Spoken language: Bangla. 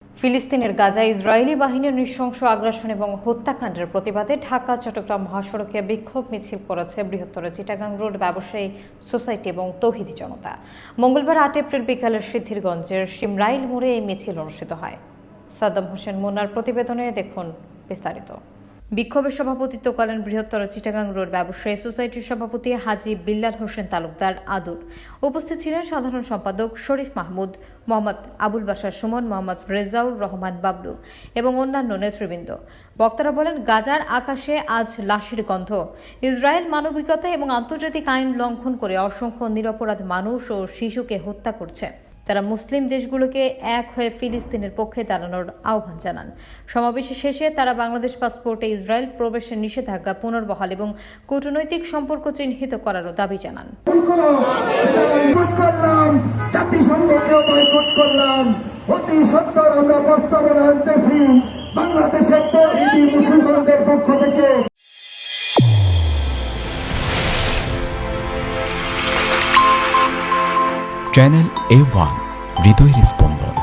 ফিলিস্তিনের গাজায় ইসরায়েলি বাহিনীর নৃশংস আগ্রাসন এবং হত্যাকাণ্ডের প্রতিবাদে ঢাকা চট্টগ্রাম মহাসড়কে বিক্ষোভ মিছিল করেছে বৃহত্তর চিটাগাং রোড ব্যবসায়ী সোসাইটি এবং তৌহিদি জনতা। মঙ্গলবার ৮ এপ্রিল বিকালে সিদ্ধিরগঞ্জের শিমরাইল মোড়ে এই মিছিল অনুষ্ঠিত হয়। সাদ্দাম হোসেন মুন্নার প্রতিবেদনে দেখুন বিস্তারিত। বিক্ষোভে সভাপতিত্ব করেন বৃহত্তর চিটাগাং রোড ব্যবসায়ী সোসাইটির সভাপতি হাজী বিল্লাল হোসেন তালুকদার আদুর। উপস্থিত ছিলেন সাধারণ সম্পাদক শরীফ মাহমুদ, মোহাম্মদ আবুল বাশার সুমন, মোহাম্মদ রেজাউর রহমান বাবলু এবং অন্যান্য নেতৃবৃন্দ। বক্তারা বলেন, গাজার আকাশে আজ লাশের গন্ধ। ইসরায়েল মানবিকতা এবং আন্তর্জাতিক আইন লঙ্ঘন করে অসংখ্য নিরপরাধ মানুষ ও শিশুকে হত্যা করছে। তারা মুসলিম দেশগুলোকে এক হয়ে ফিলিস্তিনের পক্ষে দাঁড়ানোর আহ্বান জানান। সমাবেশ শেষে তারা বাংলাদেশ পাসপোর্টে ইসরায়েল প্রবেশের নিষেধাজ্ঞা পুনর্বহাল এবং কূটনৈতিক সম্পর্ক চিহ্নিত করারও দাবি জানান। বাংলাদেশের তৌহিদি মুসলমানদের পক্ষ থেকে চ্যানেল A1 হৃদয়ের স্পন্দন।